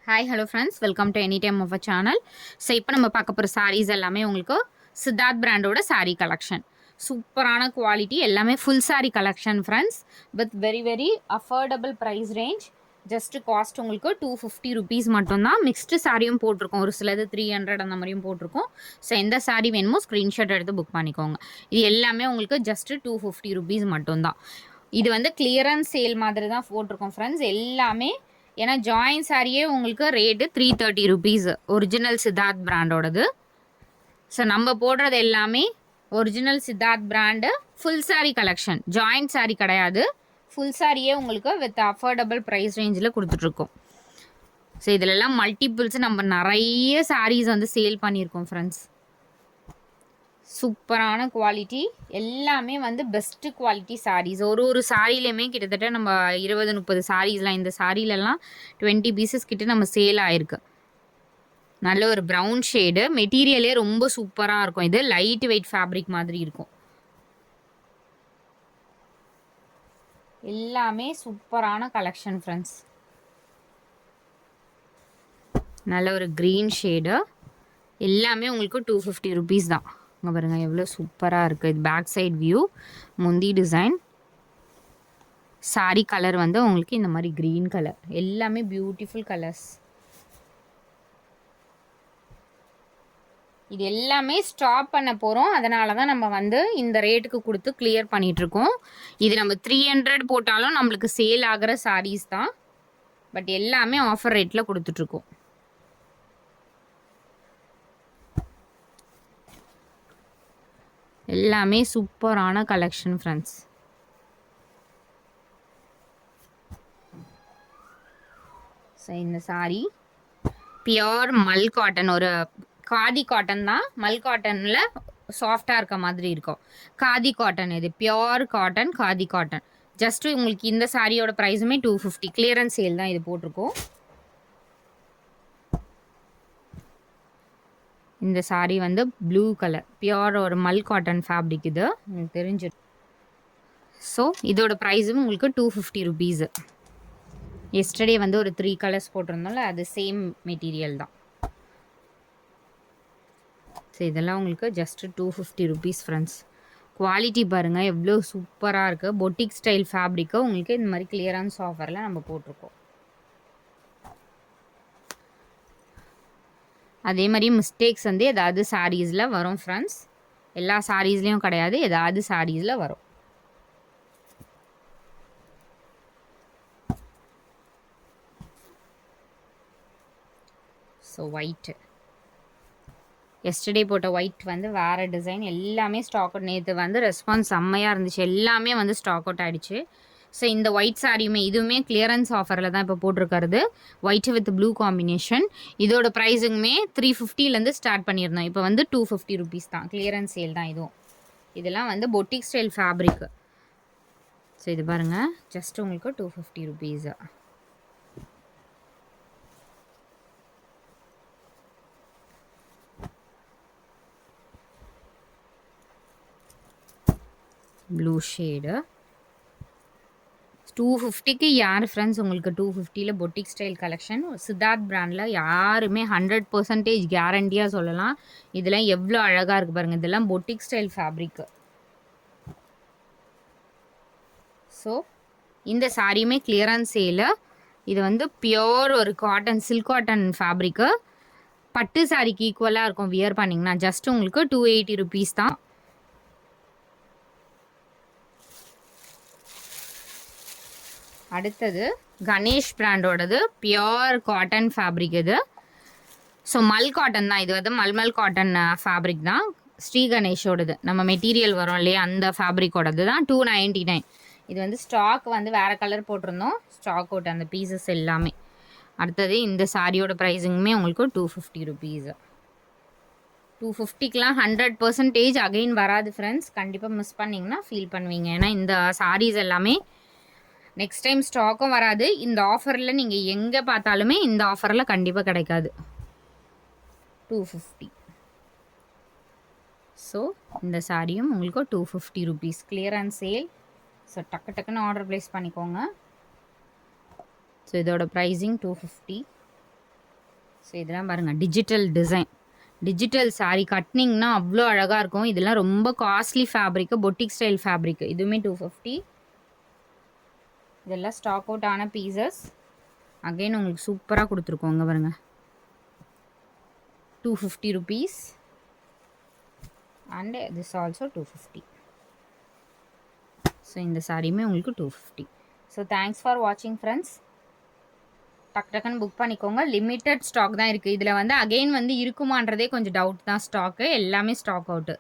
Hi hello friends, welcome to any time of a channel. So இப்போ நம்ம பார்க்க போகிற சாரீஸ் எல்லாமே உங்களுக்கு சித்தார்த் பிராண்டோட சாரீ கலெக்ஷன். சூப்பரான குவாலிட்டி, எல்லாமே full sari collection friends, with very very affordable price range. Just cost உங்களுக்கு 250 ருபீஸ் மட்டும்தான். மிக்ஸ்டு சாரியும் போட்டிருக்கோம், ஒரு சிலது 300 அந்த மாதிரியும் போட்டிருக்கோம். ஸோ எந்த சாரீ வேணுமோ ஸ்க்ரீன்ஷாட் எடுத்து புக் பண்ணிக்கோங்க. இது எல்லாமே உங்களுக்கு ஜஸ்ட் 250 ருபீஸ் மட்டும்தான். இது வந்து கிளியரன்ஸ் சேல் மாதிரி தான் போட்டிருக்கோம் ஃப்ரெண்ட்ஸ் எல்லாமே. ஏன்னா ஜாயின் சாரியே உங்களுக்கு ரேட்டு 330 ருபீஸ், ஒரிஜினல் சித்தார்த் பிராண்டோடது. ஸோ நம்ம போடுறது எல்லாமே original Siddharth brand full sari collection, joint sari கிடையாது. ஃபுல் சாரியே உங்களுக்கு வித் அஃபோர்டபுள் ப்ரைஸ் ரேஞ்சில் கொடுத்துட்ருக்கோம். ஸோ இதிலெல்லாம் மல்டிபிள்ஸ் நம்ம நிறைய சாரீஸ் வந்து சேல் பண்ணியிருக்கோம் ஃப்ரெண்ட்ஸ். சூப்பரான குவாலிட்டி, எல்லாமே வந்து பெஸ்ட்டு குவாலிட்டி சாரீஸ். ஒரு சாரிலையுமே கிட்டத்தட்ட நம்ம 20-30 சாரீஸ்லாம், இந்த சாரீலெல்லாம் 20 பீசஸ் கிட்ட நம்ம சேல் ஆகிருக்கு. நல்ல ஒரு ப்ரௌன் ஷேடு, மெட்டீரியலே ரொம்ப சூப்பராக இருக்கும். இது லைட் வெயிட் ஃபேப்ரிக் மாதிரி இருக்கும். எல்லாமே சூப்பரான கலெக்ஷன் ஃப்ரெண்ட்ஸ். நல்ல ஒரு க்ரீன் ஷேடு, எல்லாமே உங்களுக்கு 250 ருபீஸ் தான். இங்கே பாருங்கள் எவ்வளோ சூப்பராக இருக்குது. இது பேக் சைட் வியூ, முந்தி டிசைன். சாரி கலர் வந்து உங்களுக்கு இந்த மாதிரி க்ரீன் கலர், எல்லாமே பியூட்டிஃபுல் கலர்ஸ். இது எல்லாமே ஸ்டாப் பண்ண போகிறோம், அதனால தான் நம்ம வந்து இந்த ரேட்டுக்கு கொடுத்து கிளியர் பண்ணிகிட்ருக்கோம். இது நம்ம 300 போட்டாலும் நம்மளுக்கு சேல் ஆகிற சாரீஸ் தான், பட் எல்லாமே ஆஃபர் ரேட்டில் கொடுத்துட்ருக்கோம். எல்லாமே சூப்பரான கலெக்ஷன் ஃப்ரெண்ட்ஸ். ஸோ இந்த சாரீ பியோர் மல் காட்டன், ஒரு காதி காட்டன் தான், மல் காட்டனில் சாஃப்டாக இருக்க மாதிரி இருக்கும். காதி காட்டன், இது pure cotton, khadi cotton. Just உங்களுக்கு இந்த சாரியோட ப்ரைஸுமே 250, கிளியரன்ஸ் சேல் தான் இது போட்டிருக்கோம். இந்த சாரீ வந்து ப்ளூ கலர், பியோர் ஒரு மல் காட்டன் ஃபேப்ரிக், இது உங்களுக்கு தெரிஞ்சிடும். ஸோ இதோட ப்ரைஸும் உங்களுக்கு 250 ருபீஸு. எஸ்டர்டே வந்து ஒரு 3 கலர்ஸ் போட்டிருந்தோம்ல, அது சேம் மெட்டீரியல் தான். ஸோ இதெல்லாம் உங்களுக்கு ஜஸ்ட்டு 250 ருபீஸ் ஃப்ரெண்ட்ஸ். குவாலிட்டி பாருங்கள் எவ்வளோ சூப்பராக இருக்குது. பொட்டிக் ஸ்டைல் ஃபேப்ரிக்கு உங்களுக்கு இந்த மாதிரி கிளியரன்ஸ் ஆஃபரில் நம்ம போட்டிருக்கோம். அதே மாதிரி மிஸ்டேக்ஸ் வந்து ஏதாவது சாரீஸில் வரும் ஃப்ரெண்ட்ஸ், எல்லா சாரீஸ்லேயும் கிடையாது, ஏதாவது சாரீஸில் வரும். ஸோ ஒயிட்டு, எஸ்டர்டே போட்ட ஒயிட் வந்து வேறு டிசைன், எல்லாமே ஸ்டாக் அவுட். நேற்று வந்து ரெஸ்பான்ஸ் செம்மையாக இருந்துச்சு, எல்லாமே வந்து ஸ்டாக் அவுட் ஆகிடுச்சு. ஸோ இந்த ஒயிட் சாரியுமே இதுவுமே கிளியரன்ஸ் ஆஃபரில் தான் இப்போ போட்டிருக்கிறது. White with blue combination. இதோட ப்ரைஸுங்குமே 350லேருந்து ஸ்டார்ட் பண்ணியிருந்தோம், இப்போ வந்து 250 ருபீஸ் தான். கிளியரன்ஸ் சேல் தான் இதுவும். இதெல்லாம் வந்து பொட்டிக் ஸ்டைல் ஃபேப்ரிக்கு. ஸோ இது பாருங்கள், ஜஸ்ட் உங்களுக்கு 250 ருபீஸு. ப்ளூ ஷேடு 250க்கு யார் ஃப்ரெண்ட்ஸ் உங்களுக்கு 250ல் பொட்டிக் ஸ்டைல் கலெக்ஷன் சித்தார்த் பிராண்டில் யாருமே 100% கேரண்டியாக சொல்லலாம். இதெல்லாம் எவ்வளோ அழகாக இருக்குது பாருங்கள், இதெல்லாம் பொட்டிக் ஸ்டைல் ஃபேப்ரிக்கு. ஸோ இந்த சாரியுமே கிளியரன்ஸ் சேலு. இது வந்து பியோர் ஒரு காட்டன், சில்க் காட்டன் ஃபேப்ரிக்கு. பட்டு சாரிக்கு ஈக்குவலாக இருக்கும் வியர் பண்ணிங்கன்னா. ஜஸ்ட் உங்களுக்கு 280 ருபீஸ் தான். அடுத்தது கணேஷ் பிராண்டோடது, பியோர் காட்டன் ஃபேப்ரிக் இது. ஸோ மல் காட்டன் தான், இது வந்து மல்மல் காட்டன் ஃபேப்ரிக் தான். ஸ்ரீ கணேஷோடது நம்ம மெட்டீரியல் வரும் இல்லையா, அந்த ஃபேப்ரிக்கோடது தான். 299. இது வந்து ஸ்டாக் வந்து வேறு கலர் போட்டிருந்தோம், ஸ்டாக் அவுட் அந்த பீசஸ் எல்லாமே. அடுத்தது இந்த சாரியோட ப்ரைஸுங்குமே உங்களுக்கு 250 ருபீஸு. 250க்கெலாம் 100% அகெயின் வராது ஃப்ரெண்ட்ஸ், கண்டிப்பாக மிஸ் பண்ணிங்கன்னா ஃபீல் பண்ணுவீங்க. ஏன்னா இந்த சாரீஸ் எல்லாமே நெக்ஸ்ட் டைம் ஸ்டாக்கும் வராது. இந்த ஆஃபரில் நீங்கள் எங்கே பார்த்தாலுமே இந்த ஆஃபரில் கண்டிப்பாக கிடைக்காது. 250. ஸோ இந்த சாரியும் உங்களுக்கு 250 ருபீஸ், கிளியரன்ஸ் சேல். ஸோ டக்குன்னு ஆர்டர் ப்ளேஸ் பண்ணிக்கோங்க. ஸோ இதோட ப்ரைஸிங் 250. ஸோ இதெல்லாம் பாருங்கள் டிஜிட்டல் டிசைன். டிஜிட்டல் saree கட்னிங்னா அவ்வளோ அழகாக இருக்கும். இதெல்லாம் ரொம்ப costly fabric, boutique style fabric. இதுவுமே 250. இதெல்லாம் ஸ்டாக் அவுட் ஆன பீசஸ். அகைன் உங்களுக்கு சூப்பராக கொடுத்துருக்கோங்க பாருங்க. 250 rupees and this also 250. So இந்த சாரியுமே உங்களுக்கு 250. ஸோ தேங்க்ஸ் ஃபார் வாட்சிங் ஃப்ரெண்ட்ஸ். டக்குன்னு புக் பண்ணிக்கோங்க. லிமிட்டட் ஸ்டாக் தான் இருக்குது. இதில் வந்து அகெயின் வந்து இருக்குமான்றதே கொஞ்சம் டவுட் தான். ஸ்டாக்கு எல்லாமே ஸ்டாக் அவுட்டு.